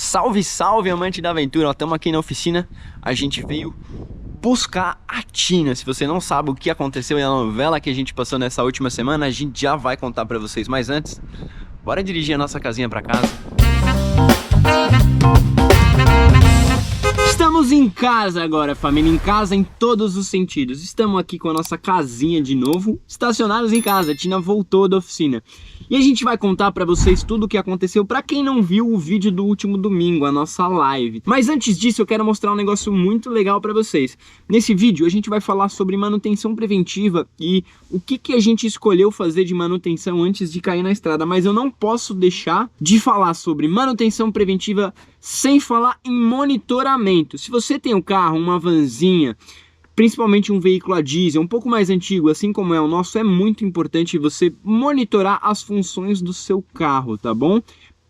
Salve, salve, amante da aventura! Estamos aqui na oficina, a gente veio buscar a Tina. Se você não sabe o que aconteceu e a novela que a gente passou nessa última semana, a gente já vai contar pra vocês. Mas antes, bora dirigir a nossa casinha pra casa. Estamos em casa agora, família, em casa em todos os sentidos. Estamos aqui com a nossa casinha de novo, estacionados em casa. A Tina voltou da oficina. E a gente vai contar pra vocês tudo o que aconteceu pra quem não viu o vídeo do último domingo, a nossa live. Mas antes disso eu quero mostrar um negócio muito legal pra vocês. Nesse vídeo a gente vai falar sobre manutenção preventiva e o que a gente escolheu fazer de manutenção antes de cair na estrada. Mas eu não posso deixar de falar sobre manutenção preventiva sem falar em monitoramento. Se você tem um carro, uma vanzinha, principalmente um veículo a diesel, um pouco mais antigo, assim como é o nosso, é muito importante você monitorar as funções do seu carro, tá bom?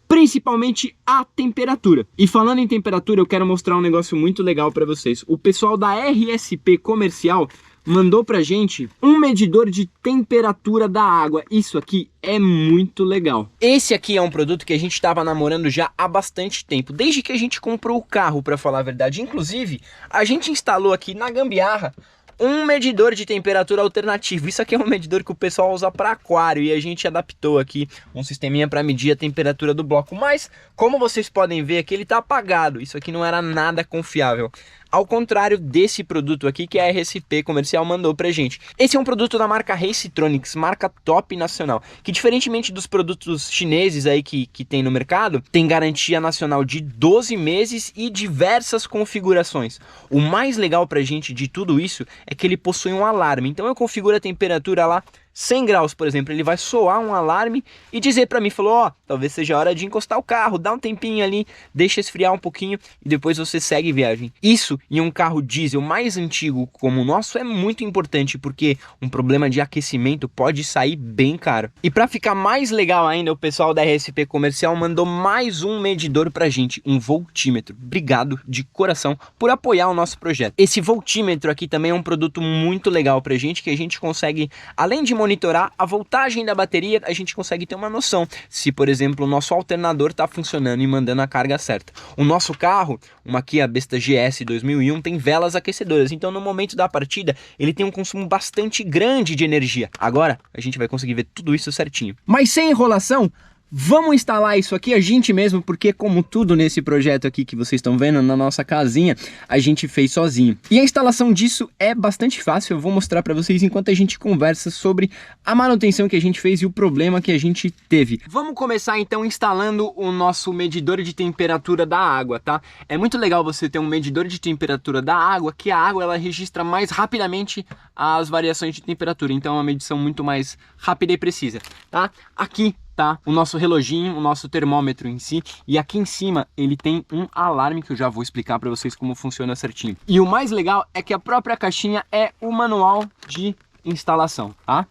Principalmente a temperatura. E falando em temperatura, eu quero mostrar um negócio muito legal para vocês. O pessoal da RSP Comercial mandou pra gente um medidor de temperatura da água. Isso aqui é muito legal. Esse aqui é um produto que a gente estava namorando já há bastante tempo, desde que a gente comprou o carro, para falar a verdade. Inclusive, a gente instalou aqui na gambiarra um medidor de temperatura alternativo. Isso aqui é um medidor que o pessoal usa para aquário e a gente adaptou aqui um sisteminha para medir a temperatura do bloco. Mas, como vocês podem ver aqui, ele está apagado. Isso aqui não era nada confiável. Ao contrário desse produto aqui que a RSP Comercial mandou pra gente. Esse é um produto da marca Racetronics, marca top nacional, que diferentemente dos produtos chineses aí que tem no mercado, tem garantia nacional de 12 meses e diversas configurações. O mais legal pra gente de tudo isso é que ele possui um alarme. Então eu configuro a temperatura lá 100 graus, por exemplo, ele vai soar um alarme e dizer para mim, falou, ó, talvez seja hora de encostar o carro, dá um tempinho ali, deixa esfriar um pouquinho e depois você segue viagem. Isso em um carro diesel mais antigo como o nosso é muito importante, porque um problema de aquecimento pode sair bem caro. E para ficar mais legal ainda, o pessoal da RSP Comercial mandou mais um medidor pra gente, um voltímetro. Obrigado de coração por apoiar o nosso projeto. Esse voltímetro aqui também é um produto muito legal pra gente, que a gente consegue, além de monitorar a voltagem da bateria, a gente consegue ter uma noção se, por exemplo, o nosso alternador está funcionando e mandando a carga certa. O nosso carro, uma Kia Besta GS 2001, tem velas aquecedoras, então no momento da partida ele tem um consumo bastante grande de energia. Agora a gente vai conseguir ver tudo isso certinho. Mas sem enrolação, vamos instalar isso aqui a gente mesmo, porque como tudo nesse projeto aqui que vocês estão vendo na nossa casinha, a gente fez sozinho. E a instalação disso é bastante fácil, eu vou mostrar para vocês enquanto a gente conversa sobre a manutenção que a gente fez e o problema que a gente teve. Vamos começar então instalando o nosso medidor de temperatura da água, tá? É muito legal você ter um medidor de temperatura da água, que a água ela registra mais rapidamente as variações de temperatura, então é uma medição muito mais rápida e precisa, tá? Aqui tá o nosso reloginho, o nosso termômetro em si, e aqui em cima ele tem um alarme que eu já vou explicar para vocês como funciona certinho. E o mais legal é que a própria caixinha é o manual de instalação, tá?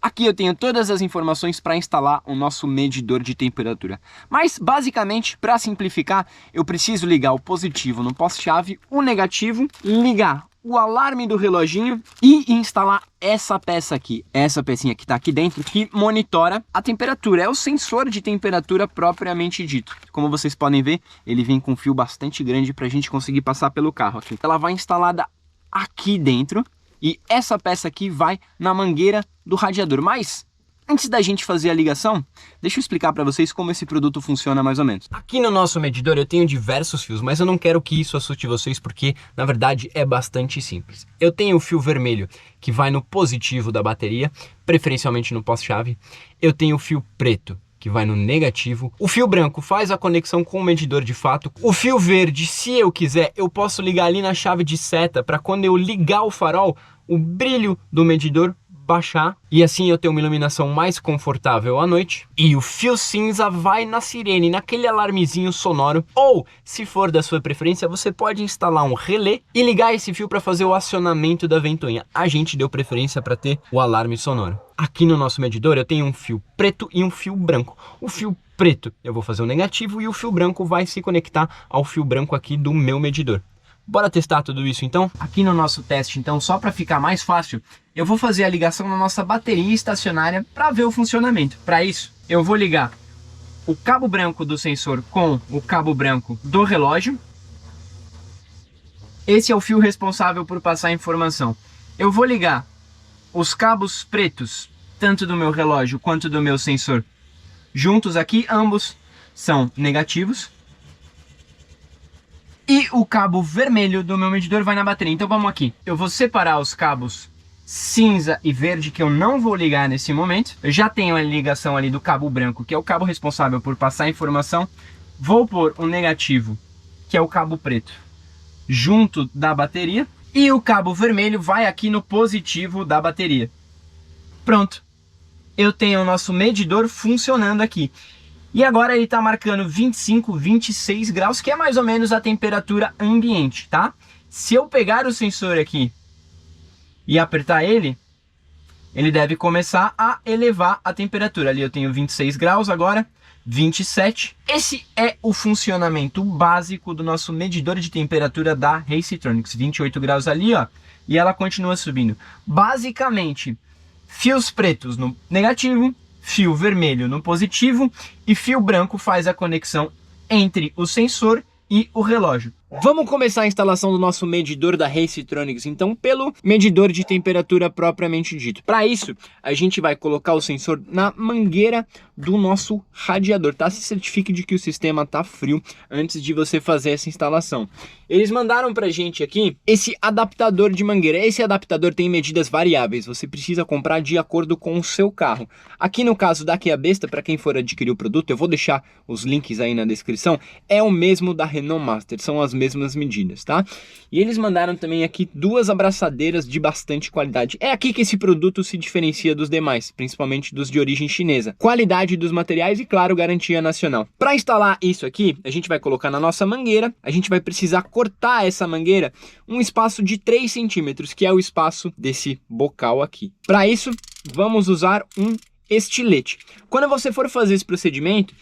Aqui eu tenho todas as informações para instalar o nosso medidor de temperatura. Mas basicamente, para simplificar, eu preciso ligar o positivo no poste-chave, o negativo, ligar o alarme do reloginho e instalar essa peça aqui, essa pecinha que está aqui dentro, que monitora a temperatura, é o sensor de temperatura propriamente dito. Como vocês podem ver, ele vem com um fio bastante grande para a gente conseguir passar pelo carro aqui. Ela vai instalada aqui dentro e essa peça aqui vai na mangueira do radiador. Mas antes da gente fazer a ligação, deixa eu explicar para vocês como esse produto funciona mais ou menos. Aqui no nosso medidor eu tenho diversos fios, mas eu não quero que isso assuste vocês porque, na verdade, é bastante simples. Eu tenho o fio vermelho que vai no positivo da bateria, preferencialmente no poste-chave. Eu tenho o fio preto que vai no negativo. O fio branco faz a conexão com o medidor de fato. O fio verde, se eu quiser, eu posso ligar ali na chave de seta para quando eu ligar o farol, o brilho do medidor baixar e assim eu tenho uma iluminação mais confortável à noite. E o fio cinza vai na sirene, naquele alarmezinho sonoro, ou se for da sua preferência, você pode instalar um relé e ligar esse fio para fazer o acionamento da ventoinha. A gente deu preferência para ter o alarme sonoro. Aqui no nosso medidor eu tenho um fio preto e um fio branco. O fio preto eu vou fazer o negativo e o fio branco vai se conectar ao fio branco aqui do meu medidor. Bora testar tudo isso então? Aqui no nosso teste, então, só para ficar mais fácil, eu vou fazer a ligação na nossa bateria estacionária para ver o funcionamento. Para isso, eu vou ligar o cabo branco do sensor com o cabo branco do relógio. Esse é o fio responsável por passar a informação. Eu vou ligar os cabos pretos, tanto do meu relógio quanto do meu sensor, juntos aqui, ambos são negativos. E o cabo vermelho do meu medidor vai na bateria. Então vamos aqui. Eu vou separar os cabos cinza e verde, que eu não vou ligar nesse momento. Eu já tenho a ligação ali do cabo branco, que é o cabo responsável por passar a informação. Vou pôr o negativo, que é o cabo preto, junto da bateria. E o cabo vermelho vai aqui no positivo da bateria. Pronto. Eu tenho o nosso medidor funcionando aqui. E agora ele está marcando 25, 26 graus, que é mais ou menos a temperatura ambiente, tá? Se eu pegar o sensor aqui e apertar ele deve começar a elevar a temperatura. Ali eu tenho 26 graus agora, 27. Esse é o funcionamento básico do nosso medidor de temperatura da Racetronics. 28 graus ali, ó, e ela continua subindo. Basicamente, fios pretos no negativo, fio vermelho no positivo e fio branco faz a conexão entre o sensor e o relógio. Vamos começar a instalação do nosso medidor da Racetronics, então, pelo medidor de temperatura propriamente dito. Para isso, a gente vai colocar o sensor na mangueira do nosso radiador, tá? Se certifique de que o sistema está frio antes de você fazer essa instalação. Eles mandaram pra gente aqui esse adaptador de mangueira. Esse adaptador tem medidas variáveis, você precisa comprar de acordo com o seu carro. Aqui no caso da Kia Besta, para quem for adquirir o produto, eu vou deixar os links aí na descrição, é o mesmo da Renault Master, são as mesmas medidas, tá? E eles mandaram também aqui duas abraçadeiras de bastante qualidade. É aqui que esse produto se diferencia dos demais, principalmente dos de origem chinesa. Qualidade dos materiais e, claro, garantia nacional. Para instalar isso aqui, a gente vai colocar na nossa mangueira, a gente vai precisar cortar essa mangueira um espaço de 3 centímetros, que é o espaço desse bocal aqui. Para isso, vamos usar um estilete. Quando você for fazer esse procedimento,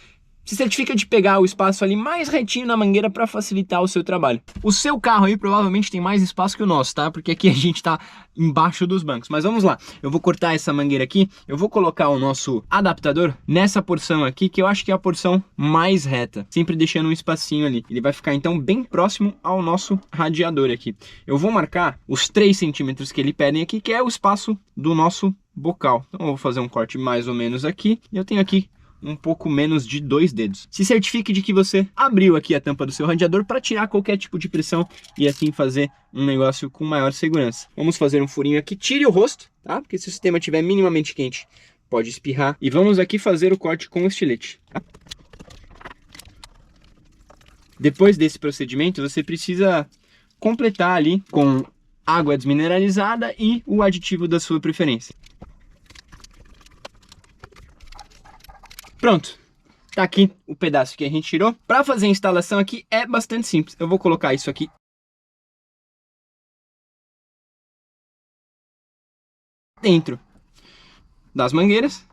se certifica de pegar o espaço ali mais retinho na mangueira para facilitar o seu trabalho. O seu carro aí provavelmente tem mais espaço que o nosso, tá? Porque aqui a gente tá embaixo dos bancos. Mas vamos lá, eu vou cortar essa mangueira aqui, eu vou colocar o nosso adaptador nessa porção aqui, que eu acho que é a porção mais reta, sempre deixando um espacinho ali. Ele vai ficar então bem próximo ao nosso radiador aqui. Eu vou marcar os 3 centímetros que ele pedem aqui, que é o espaço do nosso bocal. Então eu vou fazer um corte mais ou menos aqui, e eu tenho aqui um pouco menos de 2 dedos. Se certifique de que você abriu aqui a tampa do seu radiador para tirar qualquer tipo de pressão e assim fazer um negócio com maior segurança. Vamos fazer um furinho aqui, tire o rosto, tá? Porque se o sistema estiver minimamente quente, pode espirrar. E vamos aqui fazer o corte com o estilete, tá? Depois desse procedimento, você precisa completar ali com água desmineralizada e o aditivo da sua preferência. Pronto, tá aqui o pedaço que a gente tirou. Para fazer a instalação aqui é bastante simples. Eu vou colocar isso aqui dentro das mangueiras.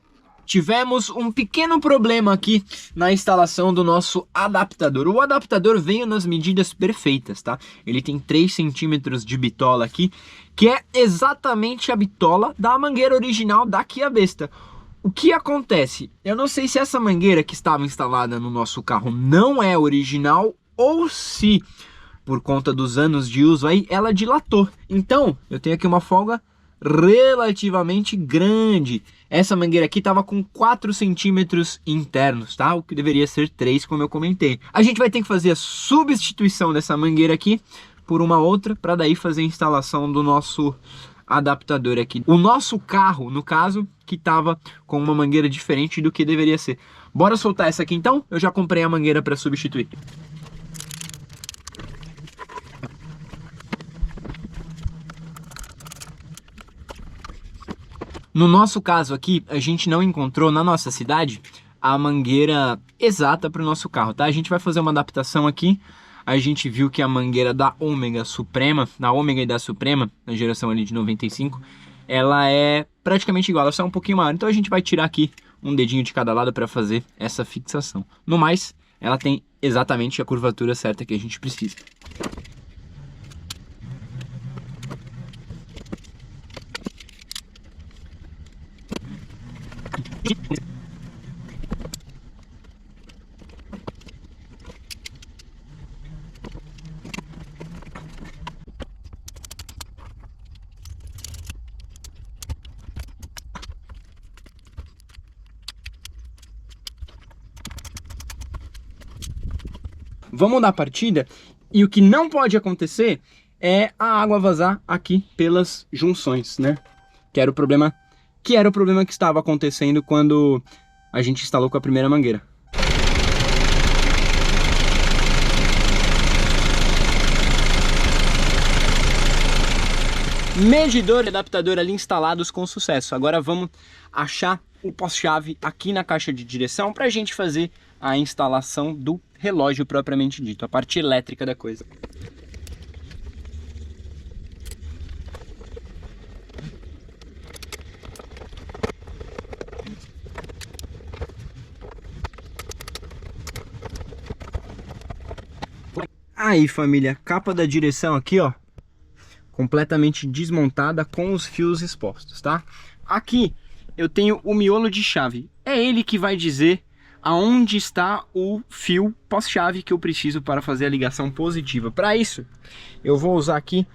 Tivemos um pequeno problema aqui na instalação do nosso adaptador. O adaptador veio nas medidas perfeitas, tá? Ele tem 3 centímetros de bitola aqui, que é exatamente a bitola da mangueira original da Kia Besta. O que acontece? Eu não sei se essa mangueira que estava instalada no nosso carro não é original ou se, por conta dos anos de uso aí, ela dilatou. Então, eu tenho aqui uma folga relativamente grande. Essa mangueira aqui estava com 4 centímetros internos, tá? O que deveria ser 3, como eu comentei. A gente vai ter que fazer a substituição dessa mangueira aqui por uma outra, para daí fazer a instalação do nosso adaptador aqui. O nosso carro, no caso, que estava com uma mangueira diferente do que deveria ser. Bora soltar essa aqui então? Eu já comprei a mangueira para substituir. No nosso caso aqui, a gente não encontrou na nossa cidade a mangueira exata para o nosso carro, tá? A gente vai fazer uma adaptação aqui. A gente viu que a mangueira da Ômega Suprema, da Ômega e da Suprema, na geração ali de 95, ela é praticamente igual, ela só é um pouquinho maior. Então a gente vai tirar aqui um dedinho de cada lado para fazer essa fixação. No mais, ela tem exatamente a curvatura certa que a gente precisa. Vamos dar a partida e o que não pode acontecer é a água vazar aqui pelas junções, né? Que era o problema que estava acontecendo quando a gente instalou com a primeira mangueira. Medidor e adaptador ali instalados com sucesso. Agora vamos achar o pós-chave aqui na caixa de direção para a gente fazer a instalação do relógio propriamente dito, a parte elétrica da coisa. Aí, família, capa da direção aqui, ó, completamente desmontada com os fios expostos, tá? Aqui eu tenho o miolo de chave. É ele que vai dizer aonde está o fio pós-chave que eu preciso para fazer a ligação positiva. Para isso, eu vou usar aqui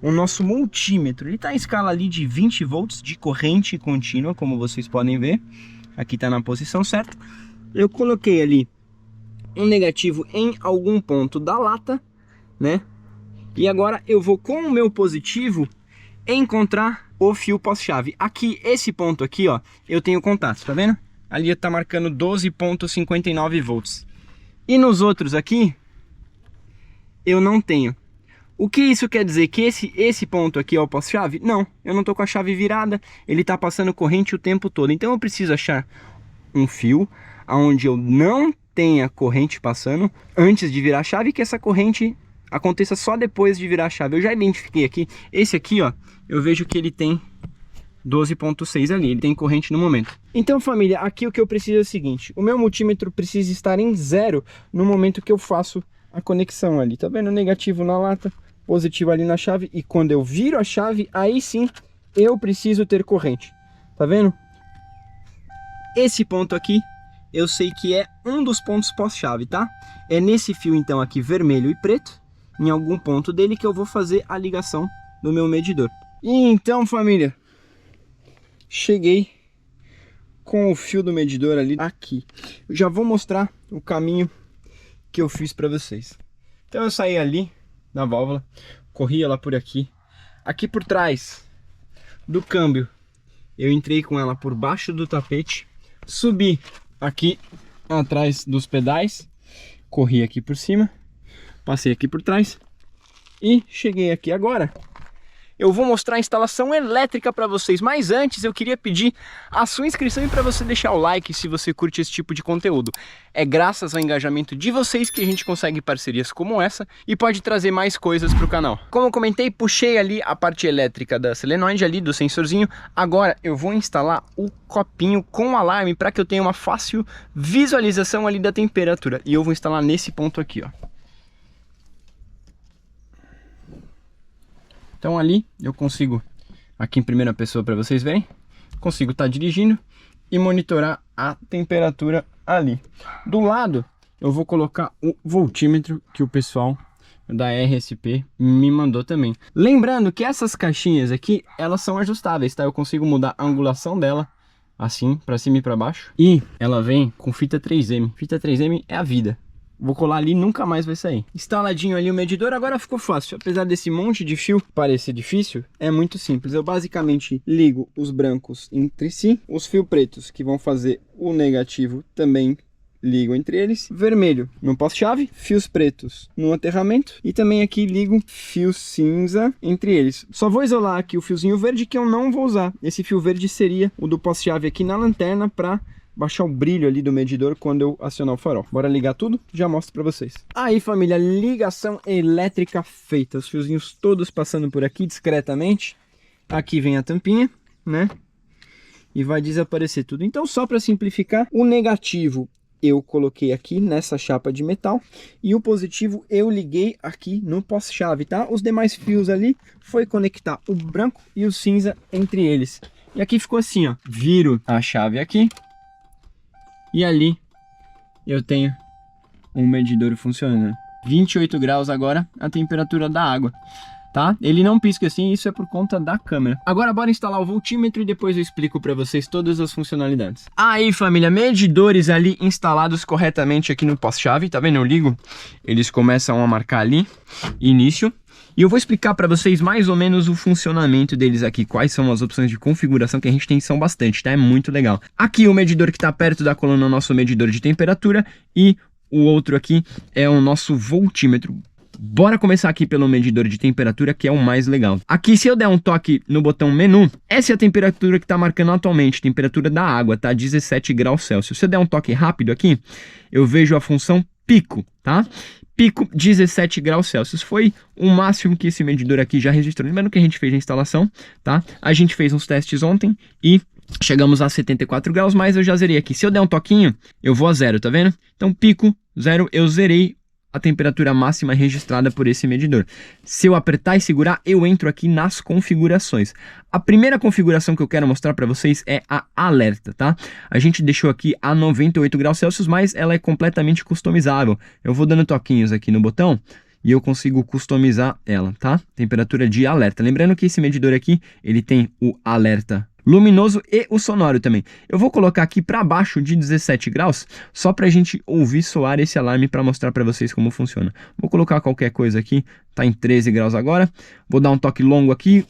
o nosso multímetro. Ele está em escala ali de 20 volts de corrente contínua, como vocês podem ver. Aqui está na posição certa. Eu coloquei ali um negativo em algum ponto da lata, né? E agora eu vou com o meu positivo encontrar o fio pós-chave. Aqui, esse ponto aqui, ó, eu tenho contato, tá vendo? Ali tá marcando 12,59 volts. E nos outros aqui, eu não tenho. O que isso quer dizer? Que esse ponto aqui é o pós-chave? Não, eu não tô com a chave virada, ele tá passando corrente o tempo todo. Então eu preciso achar um fio onde eu não tenha corrente passando antes de virar a chave, que essa corrente aconteça só depois de virar a chave. Eu já identifiquei aqui, esse aqui, ó, eu vejo que ele tem 12,6 ali, ele tem corrente no momento. Então, família, aqui o que eu preciso é o seguinte: o meu multímetro precisa estar em 0 no momento que eu faço a conexão ali, tá vendo? Negativo na lata, positivo ali na chave, e quando eu viro a chave, aí sim eu preciso ter corrente, tá vendo? Esse ponto aqui eu sei que é um dos pontos pós-chave, tá? É nesse fio então aqui vermelho e preto, em algum ponto dele, que eu vou fazer a ligação do meu medidor. E então, família, cheguei com o fio do medidor ali aqui. Eu já vou mostrar o caminho que eu fiz para vocês. Então eu saí ali da válvula, corri ela por aqui. Aqui por trás do câmbio, eu entrei com ela por baixo do tapete, subi aqui atrás dos pedais, corri aqui por cima, passei aqui por trás e cheguei aqui. Agora eu vou mostrar a instalação elétrica para vocês, mas antes eu queria pedir a sua inscrição e para você deixar o like se você curte esse tipo de conteúdo. É graças ao engajamento de vocês que a gente consegue parcerias como essa e pode trazer mais coisas para o canal. Como eu comentei, puxei ali a parte elétrica da solenoide ali, do sensorzinho. Agora eu vou instalar o copinho com alarme para que eu tenha uma fácil visualização ali da temperatura. E eu vou instalar nesse ponto aqui, ó. Então ali eu consigo, aqui em primeira pessoa para vocês verem, consigo estar dirigindo e monitorar a temperatura ali. Do lado eu vou colocar o voltímetro que o pessoal da RSP me mandou também. Lembrando que essas caixinhas aqui, elas são ajustáveis, tá? Eu consigo mudar a angulação dela, assim, para cima e para baixo. E ela vem com fita 3M. Fita 3M é a vida. Vou colar ali e nunca mais vai sair. Instaladinho ali o medidor, agora ficou fácil. Apesar desse monte de fio parecer difícil, é muito simples. Eu basicamente ligo os brancos entre si. Os fios pretos que vão fazer o negativo também ligo entre eles. Vermelho no pós-chave, fios pretos no aterramento. E também aqui ligo fio cinza entre eles. Só vou isolar aqui o fiozinho verde que eu não vou usar. Esse fio verde seria o do pós-chave aqui na lanterna para baixar o brilho ali do medidor quando eu acionar o farol. Bora ligar tudo, já mostro pra vocês. Aí, família, ligação elétrica feita. Os fiozinhos todos passando por aqui discretamente. Aqui vem a tampinha, né? E vai desaparecer tudo. Então, só para simplificar, o negativo eu coloquei aqui nessa chapa de metal e o positivo eu liguei aqui no pós-chave, tá? Os demais fios ali foi conectar o branco e o cinza entre eles. E aqui ficou assim, ó. Viro a chave aqui. E ali eu tenho um medidor funcionando. 28 graus agora a temperatura da água. tá? Ele não pisca assim, isso é por conta da câmera. Agora bora instalar o voltímetro e depois eu explico para vocês todas as funcionalidades. Aí, família, medidores ali instalados corretamente aqui no pós-chave, tá vendo? Eu ligo, eles começam a marcar ali, início. E eu vou explicar para vocês mais ou menos o funcionamento deles aqui, quais são as opções de configuração que a gente tem, são bastante, tá? É muito legal. Aqui o medidor que está perto da coluna é o nosso medidor de temperatura e o outro aqui é o nosso voltímetro. Bora começar aqui pelo medidor de temperatura, que é o mais legal. Aqui, se eu der um toque no botão menu, essa é a temperatura que está marcando atualmente, temperatura da água, tá? 17 graus Celsius. Se eu der um toque rápido aqui, eu vejo a função pico, tá? Pico 17 graus Celsius, foi o máximo que esse medidor aqui já registrou. Lembrando que a gente fez a instalação, tá? A gente fez uns testes ontem e chegamos a 74 graus, mas eu já zerei aqui. Se eu der um toquinho, eu vou a zero, tá vendo? Então pico, zero, eu zerei a temperatura máxima registrada por esse medidor. Se eu apertar e segurar, eu entro aqui nas configurações. A primeira configuração que eu quero mostrar para vocês é a alerta, tá? A gente deixou aqui a 98 graus Celsius, mas ela é completamente customizável. Eu vou dando toquinhos aqui no botão e eu consigo customizar ela, tá? Temperatura de alerta. Lembrando que esse medidor aqui, ele tem o alerta luminoso e o sonoro também. Eu vou colocar aqui para baixo de 17 graus, só para a gente ouvir soar esse alarme para mostrar para vocês como funciona. Vou colocar qualquer coisa aqui, tá em 13 graus agora. Vou dar um toque longo aqui,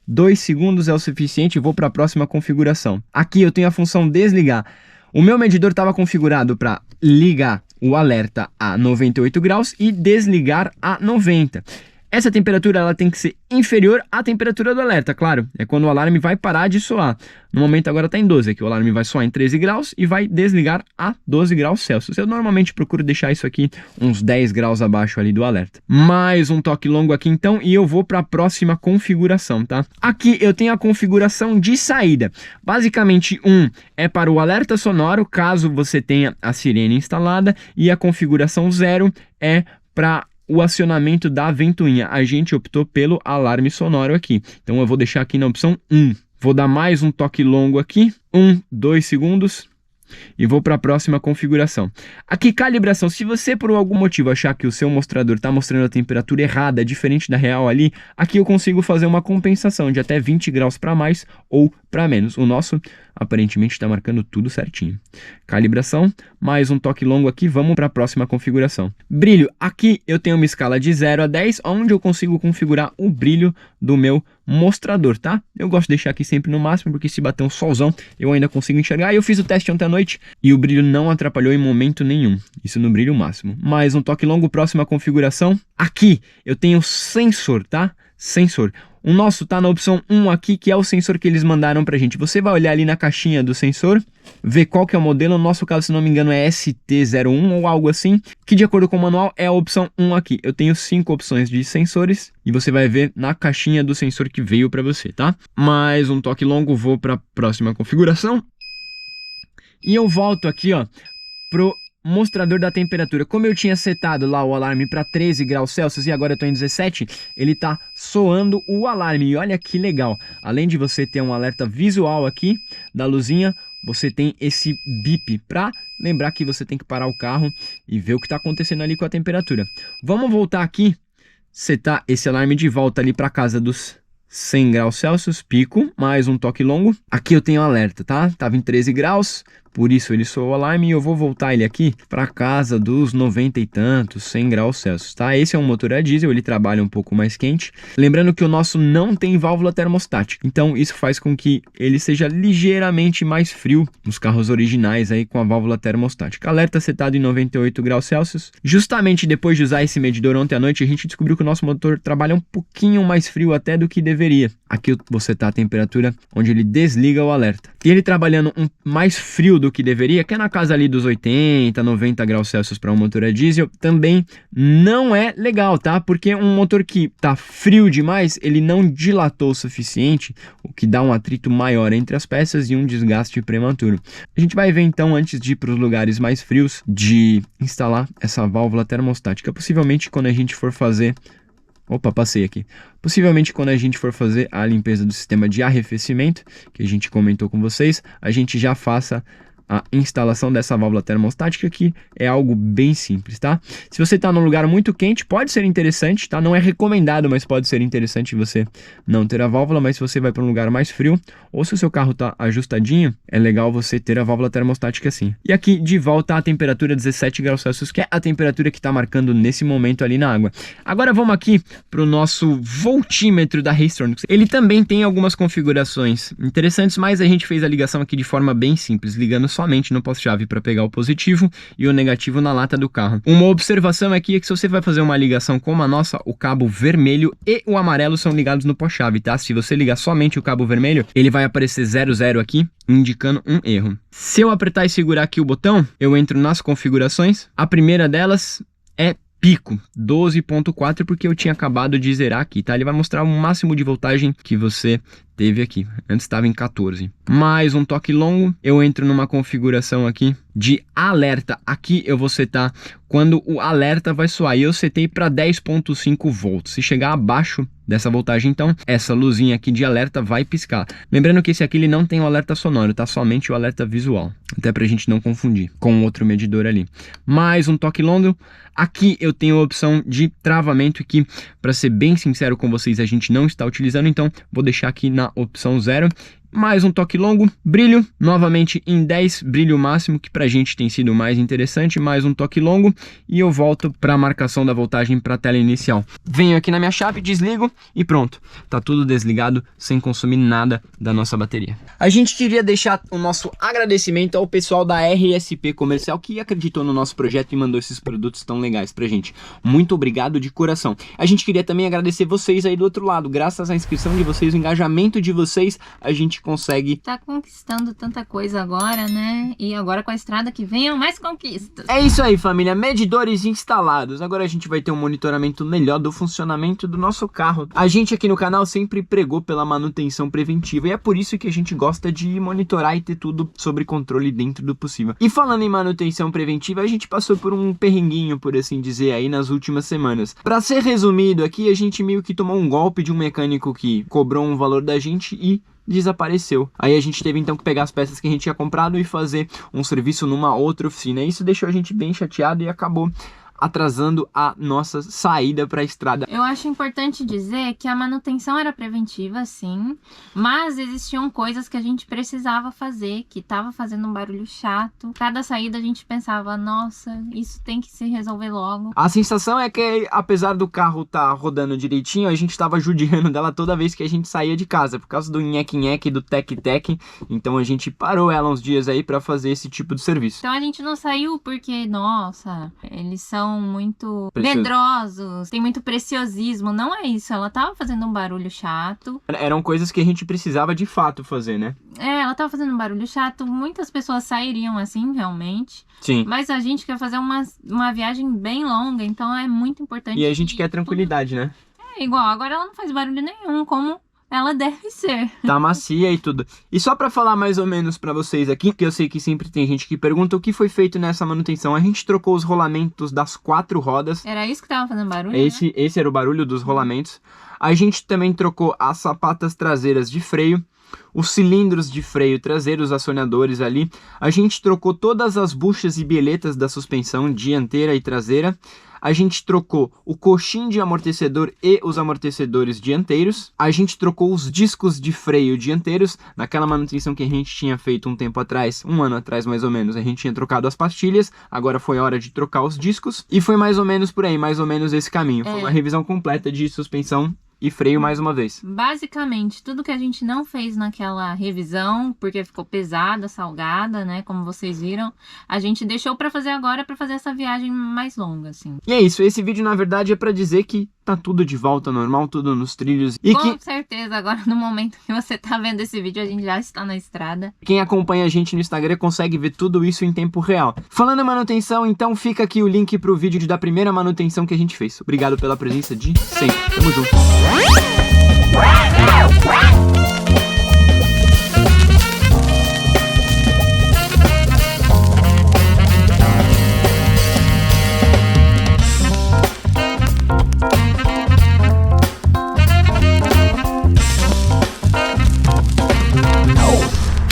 2 segundos é o suficiente, vou para a próxima configuração. Aqui eu tenho a função desligar. O meu medidor estava configurado para ligar o alerta a 98 graus e desligar a 90. Essa temperatura ela tem que ser inferior à temperatura do alerta, claro. É quando o alarme vai parar de soar. No momento agora está em 12, aqui o alarme vai soar em 13 graus e vai desligar a 12 graus Celsius. Eu normalmente procuro deixar isso aqui uns 10 graus abaixo ali do alerta. Mais um toque longo aqui então e eu vou para a próxima configuração, tá? Aqui eu tenho a configuração de saída. Basicamente, é para o alerta sonoro, caso você tenha a sirene instalada, e a configuração 0 é para o acionamento da ventoinha. A gente optou pelo alarme sonoro aqui. Então eu vou deixar aqui na opção 1. Vou dar mais um toque longo aqui. 2 segundos. E vou para a próxima configuração. Aqui, calibração. Se você por algum motivo achar que o seu mostrador está mostrando a temperatura errada, diferente da real ali, aqui eu consigo fazer uma compensação de até 20 graus para mais ou para menos. O nosso aparentemente está marcando tudo certinho. Calibração, mais um toque longo aqui, vamos para a próxima configuração. Brilho, aqui eu tenho uma escala de 0 a 10, onde eu consigo configurar o brilho do meu mostrador, tá? Eu gosto de deixar aqui sempre no máximo, porque se bater um solzão, eu ainda consigo enxergar. Eu fiz o teste ontem à noite e o brilho não atrapalhou em momento nenhum. Isso no brilho máximo. Mais um toque longo, próxima configuração. Aqui eu tenho sensor, tá? Sensor. O nosso tá na opção 1 aqui, que é o sensor que eles mandaram pra gente. Você vai olhar ali na caixinha do sensor, ver qual que é o modelo. No nosso caso, se não me engano, é ST01 ou algo assim, que de acordo com o manual é a opção 1 aqui. Eu tenho 5 opções de sensores e você vai ver na caixinha do sensor que veio para você, tá? Mais um toque longo, vou para a próxima configuração. E eu volto aqui, ó, pro mostrador da temperatura. Como eu tinha setado lá o alarme para 13 graus Celsius e agora eu estou em 17, ele está soando o alarme. E olha que legal, além de você ter um alerta visual aqui da luzinha, você tem esse bip para lembrar que você tem que parar o carro e ver o que está acontecendo ali com a temperatura. Vamos voltar aqui, setar esse alarme de volta ali para casa dos 100 graus Celsius, pico, mais um toque longo. Aqui eu tenho alerta, tá? Tava em 13 graus, por isso ele soou o alarme, e eu vou voltar ele aqui para casa dos 90 e tantos, 100 graus Celsius, tá? Esse é um motor a diesel, ele trabalha um pouco mais quente. Lembrando que o nosso não tem válvula termostática, então isso faz com que ele seja ligeiramente mais frio nos carros originais aí com a válvula termostática. Alerta setado em 98 graus Celsius. Justamente depois de usar esse medidor ontem à noite, a gente descobriu que o nosso motor trabalha um pouquinho mais frio até do que deveria. Aqui você tá a temperatura onde ele desliga o alerta. E ele trabalhando mais frio do que deveria, que é na casa ali dos 80, 90 graus Celsius para um motor a diesel, também não é legal, tá? Porque um motor que tá frio demais, ele não dilatou o suficiente, o que dá um atrito maior entre as peças e um desgaste prematuro. A gente vai ver então, antes de ir para os lugares mais frios, de instalar essa válvula termostática. Possivelmente quando a gente for fazer... Opa, passei aqui. Possivelmente quando a gente for fazer a limpeza do sistema de arrefecimento, que a gente comentou com vocês, a gente já faça a instalação dessa válvula termostática, que é algo bem simples, tá? Se você está num lugar muito quente, pode ser interessante, tá? Não é recomendado, mas pode ser interessante você não ter a válvula, mas se você vai para um lugar mais frio, ou se o seu carro está ajustadinho, é legal você ter a válvula termostática assim. E aqui de volta a temperatura 17 graus Celsius, que é a temperatura que está marcando nesse momento ali na água. Agora vamos aqui para o nosso voltímetro da Restronix. Ele também tem algumas configurações interessantes, mas a gente fez a ligação aqui de forma bem simples, ligando somente no pós-chave para pegar o positivo e o negativo na lata do carro. Uma observação aqui é que se você vai fazer uma ligação como a nossa, o cabo vermelho e o amarelo são ligados no pós-chave, tá? Se você ligar somente o cabo vermelho, ele vai aparecer 00 aqui, indicando um erro. Se eu apertar e segurar aqui o botão, eu entro nas configurações. A primeira delas é pico 12.4, porque eu tinha acabado de zerar aqui, tá? Ele vai mostrar o máximo de voltagem que você teve aqui. Antes estava em 14. Mais um toque longo, eu entro numa configuração aqui de alerta. Aqui eu vou setar quando o alerta vai soar, e eu setei para 10.5 volts. Se chegar abaixo dessa voltagem, então essa luzinha aqui de alerta vai piscar. Lembrando que esse aqui ele não tem o alerta sonoro, tá? Somente o alerta visual, até pra gente não confundir com outro medidor ali. Mais um toque longo. Aqui eu tenho a opção de travamento, que, para ser bem sincero com vocês, a gente não está utilizando, então vou deixar aqui na opção 0. Mais um toque longo, brilho, novamente em 10, brilho máximo, que pra gente tem sido mais interessante. Mais um toque longo e eu volto para a marcação da voltagem para a tela inicial. Venho aqui na minha chave, desligo e pronto. Tá tudo desligado, sem consumir nada da nossa bateria. A gente queria deixar o nosso agradecimento ao pessoal da RSP Comercial, que acreditou no nosso projeto e mandou esses produtos tão legais pra gente. Muito obrigado de coração. A gente queria também agradecer vocês aí do outro lado. Graças à inscrição de vocês, o engajamento de vocês, a gente consegue... Tá conquistando tanta coisa agora, né? E agora com a estrada que venham mais conquistas. É isso aí, família. Medidores instalados. Agora a gente vai ter um monitoramento melhor do funcionamento do nosso carro. A gente aqui no canal sempre pregou pela manutenção preventiva, e é por isso que a gente gosta de monitorar e ter tudo sobre controle dentro do possível. E falando em manutenção preventiva, a gente passou por um perrenguinho, por assim dizer, aí nas últimas semanas. Pra ser resumido aqui, a gente meio que tomou um golpe de um mecânico que cobrou um valor da gente e desapareceu. Aí a gente teve então que pegar as peças que a gente tinha comprado e fazer um serviço numa outra oficina. Isso deixou a gente bem chateado e acabou atrasando a nossa saída para a estrada. Eu acho importante dizer que a manutenção era preventiva, sim, mas existiam coisas que a gente precisava fazer, que tava fazendo um barulho chato. Cada saída a gente pensava, nossa, isso tem que se resolver logo. A sensação é que, apesar do carro tá rodando direitinho, a gente tava judiando dela toda vez que a gente saía de casa, por causa do nheque-nheque, do tec-tec. Então a gente parou ela uns dias aí para fazer esse tipo de serviço. Então a gente não saiu porque, nossa, eles são muito medrosos, tem muito preciosismo. Não é isso, ela tava fazendo um barulho chato. Eram coisas que a gente precisava de fato fazer, né? É, ela tava fazendo um barulho chato. Muitas pessoas sairiam assim, realmente. Sim. Mas a gente quer fazer uma viagem bem longa, então é muito importante. E a gente quer tranquilidade, né? É igual, agora ela não faz barulho nenhum, como ela deve ser. Tá macia e tudo. E só pra falar mais ou menos pra vocês aqui, que eu sei que sempre tem gente que pergunta o que foi feito nessa manutenção. A gente trocou os rolamentos das 4 rodas. Era isso que tava fazendo barulho, Esse era o barulho dos rolamentos. A gente também trocou as sapatas traseiras de freio, os cilindros de freio traseiros, os acionadores ali. A gente trocou todas as buchas e bieletas da suspensão dianteira e traseira. A gente trocou o coxim de amortecedor e os amortecedores dianteiros. A gente trocou os discos de freio dianteiros. Naquela manutenção que a gente tinha feito um tempo atrás, um ano atrás mais ou menos, a gente tinha trocado as pastilhas. Agora foi hora de trocar os discos. E foi mais ou menos por aí, mais ou menos esse caminho. Foi uma revisão completa de suspensão e freio mais uma vez. Basicamente, tudo que a gente não fez naquela revisão, porque ficou pesada, salgada, né, como vocês viram, a gente deixou pra fazer agora, pra fazer essa viagem mais longa, assim. E é isso, esse vídeo na verdade é pra dizer que tá tudo de volta ao normal, tudo nos trilhos. E com certeza, agora no momento que você tá vendo esse vídeo, a gente já está na estrada. Quem acompanha a gente no Instagram consegue ver tudo isso em tempo real. Falando em manutenção, então fica aqui o link pro vídeo da primeira manutenção que a gente fez. Obrigado pela presença de sempre. Tamo junto.